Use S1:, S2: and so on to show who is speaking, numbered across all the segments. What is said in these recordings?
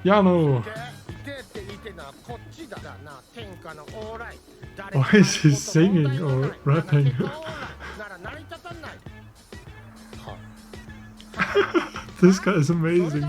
S1: Yano! Why is he singing or rapping? This guy is amazing.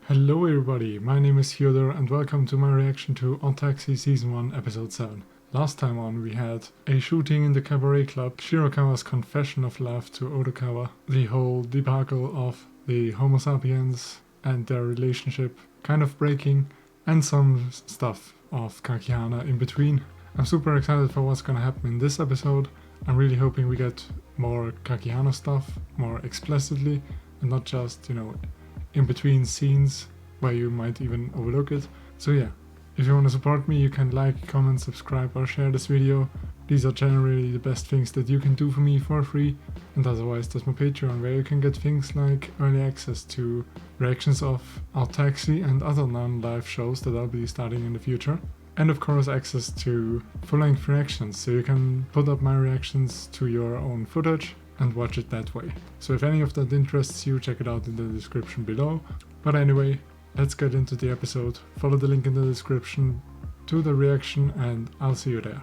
S1: Hello everybody, my name is Fyodor and welcome to my reaction to On Taxi Season 1 Episode 7. Last time on we had a shooting in the cabaret club, Shirokawa's confession of love to Odokawa, the whole debacle of the Homo sapiens and their relationship kind of breaking, and some stuff of Kakihana in between. I'm super excited for what's gonna happen in this episode. I'm really hoping we get more Kakihana stuff, more explicitly, and not just, in between scenes where you might even overlook it. So yeah, if you want to support me, you can like, comment, subscribe or share this video. These are generally the best things that you can do for me for free. And otherwise there's my Patreon, where you can get things like early access to reactions of Our Taxi and other non-live shows that I'll be starting in the future. And of course access to full-length reactions, so you can put up my reactions to your own footage and watch it that way. So if any of that interests you, check it out in the description below. But anyway, let's get into the episode. Follow the link in the description to the reaction and I'll see you there.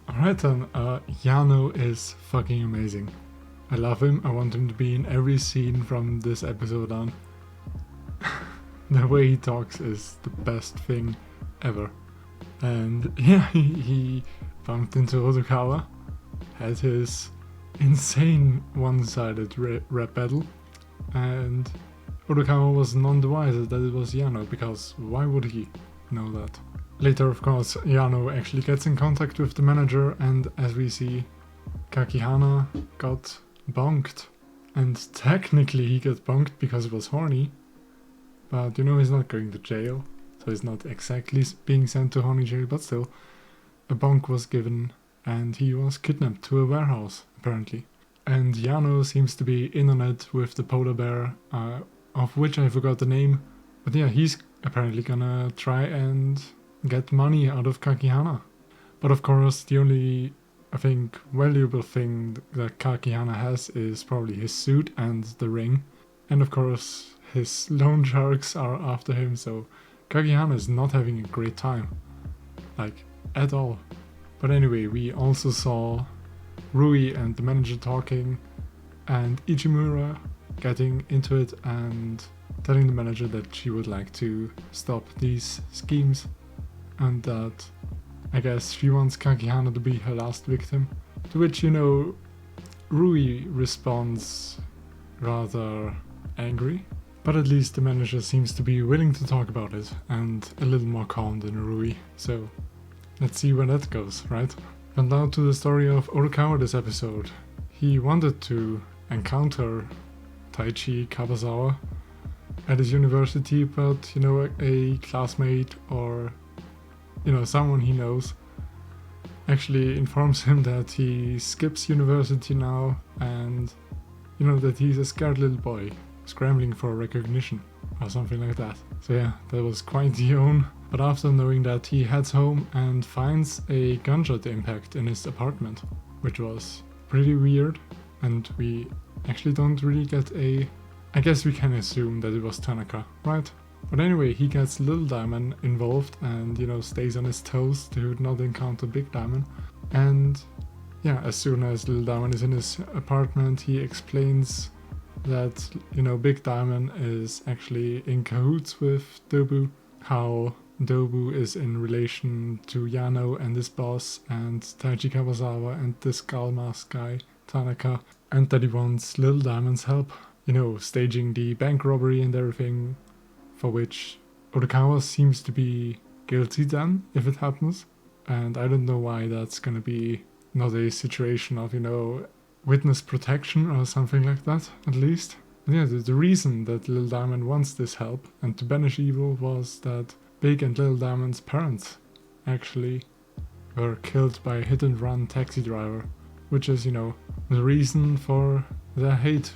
S1: Alright then, Yano is fucking amazing. I love him, I want him to be in every scene from this episode on. The way he talks is the best thing ever. And yeah, he bumped into Odokawa, had his insane one-sided rap battle, and Odokawa was none the wiser that it was Yano, because why would he know that? Later, of course, Yano actually gets in contact with the manager, and as we see, Kakihana got bonked. And technically he got bonked because he was horny, but he's not going to jail, so he's not exactly being sent to horny jail, but still, a bonk was given and he was kidnapped to a warehouse, apparently. And Yano seems to be in on it with the polar bear, of which I forgot the name, but yeah, he's apparently gonna try and get money out of Kakihana. But of course, the only, I think, valuable thing that Kakihana has is probably his suit and the ring. And of course, his loan sharks are after him, so Kakihana is not having a great time. Like, at all. But anyway, we also saw Rui and the manager talking, and Ichimura getting into it and telling the manager that she would like to stop these schemes, and that I guess she wants Kakihana to be her last victim. To which, Rui responds rather angry, but at least the manager seems to be willing to talk about it and a little more calm than Rui, so let's see where that goes, right? And now to the story of Odokawa this episode. He wanted to encounter Taichi Kabazawa at his university, but a classmate or someone he knows actually informs him that he skips university now, and that he's a scared little boy scrambling for recognition or something like that. So yeah, that was quite the yawn. But after knowing that, he heads home and finds a gunshot impact in his apartment, which was pretty weird, and we actually don't really get I guess we can assume that it was Tanaka, right? But anyway, he gets Little Diamond involved and, stays on his toes to not encounter Big Diamond. And yeah, as soon as Little Diamond is in his apartment, he explains that, Big Diamond is actually in cahoots with Dobu, how Dobu is in relation to Yano and his boss and Taichi Kawasawa and the skull mask guy, Tanaka, and that he wants Little Diamond's help, staging the bank robbery and everything, for which Odokawa seems to be guilty then, if it happens. And I don't know why that's gonna be not a situation of, witness protection or something like that, at least. And yeah, the reason that Little Diamond wants this help and to banish evil was that Big and Little Diamond's parents actually were killed by a hit-and-run taxi driver, which is, the reason for their hate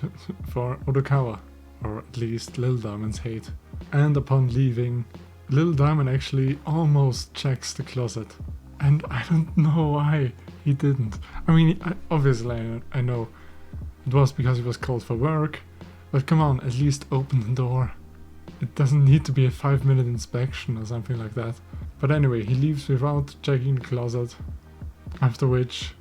S1: for Odokawa, or at least Little Diamond's hate. And upon leaving, Little Diamond actually almost checks the closet And I don't know why he didn't. I mean, obviously I know it was because he was called for work, but come on, at least open the door. It doesn't need to be a 5-minute inspection or something like that. But anyway, he leaves without checking the closet, after which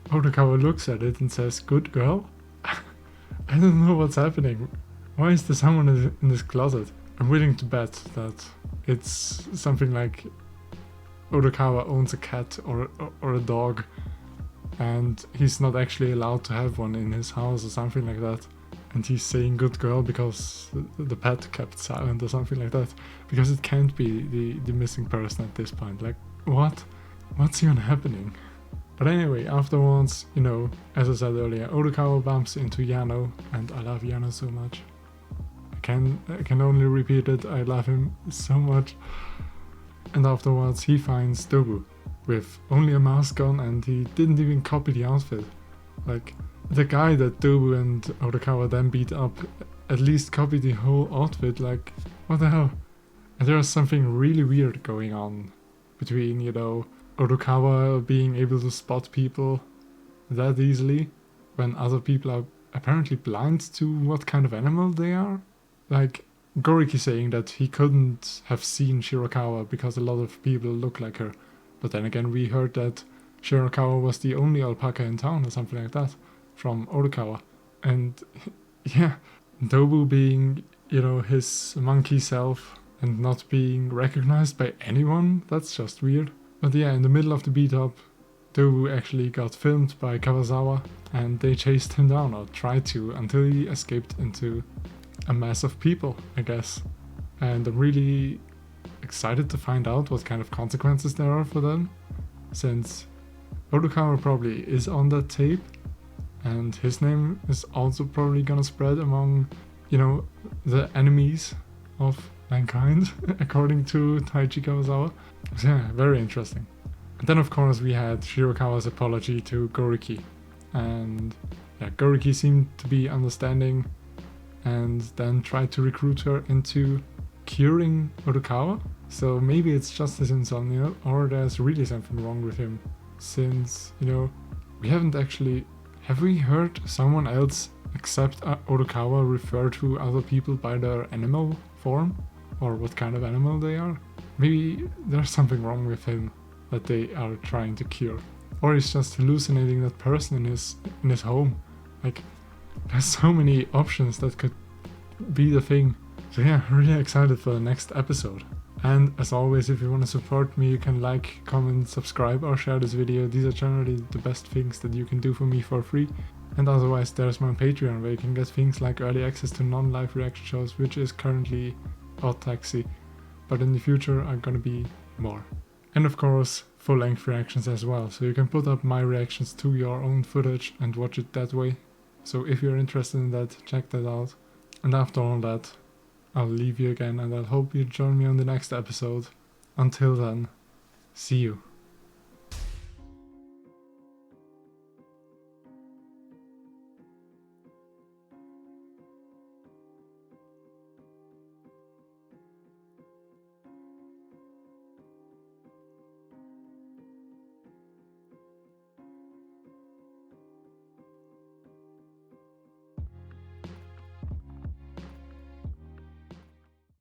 S1: Odokawa looks at it and says, "Good girl?" I don't know what's happening. Why is there someone in this closet? I'm willing to bet that it's something like Odokawa owns a cat or a dog, and he's not actually allowed to have one in his house or something like that. And he's saying "good girl" because the pet kept silent or something like that. Because it can't be the missing person at this point. Like, what? What's even happening? But anyway, afterwards, you know, as I said earlier, Odokawa bumps into Yano, and I love Yano so much. I can only repeat it, I love him so much. And afterwards he finds Dobu with only a mask on, and he didn't even copy the outfit. Like, the guy that Dobu and Odokawa then beat up at least copied the whole outfit. Like, what the hell? And there's something really weird going on between, you know, Odokawa being able to spot people that easily when other people are apparently blind to what kind of animal they are. Like, Goriki saying that he couldn't have seen Shirakawa because a lot of people look like her. But then again, we heard that Shirakawa was the only alpaca in town or something like that from Odokawa. And yeah, Dobu being, you know, his monkey self and not being recognized by anyone, that's just weird. But yeah, in the middle of the beat up, Dobu actually got filmed by Kawasawa, and they chased him down, or tried to, until he escaped into a mass of people, I guess. And I'm really excited to find out what kind of consequences there are for them, since Odokawa probably is on that tape, and his name is also probably gonna spread among, you know, the enemies of mankind, according to Taichi Kawasawa. So yeah, very interesting. And then of course we had Shirakawa's apology to Goriki, and yeah, Goriki seemed to be understanding and then tried to recruit her into curing Odokawa. So maybe it's just his insomnia, or there's really something wrong with him, since, you know, we haven't actually... Have we heard someone else except Odokawa refer to other people by their animal form? Or what kind of animal they are? Maybe there's something wrong with him that they are trying to cure. Or he's just hallucinating that person in his home. Like, there's so many options that could be the thing. So yeah, really excited for the next episode. And as always, if you want to support me, you can like, comment, subscribe, or share this video. These are generally the best things that you can do for me for free. And otherwise, there's my Patreon, where you can get things like early access to non-live reaction shows, which is currently Odd Taxi, but in the future are gonna be more. And of course, full-length reactions as well, so you can put up my reactions to your own footage and watch it that way. So if you're interested in that, check that out. And after all that, I'll leave you again, and I hope you join me on the next episode. Until then, see you.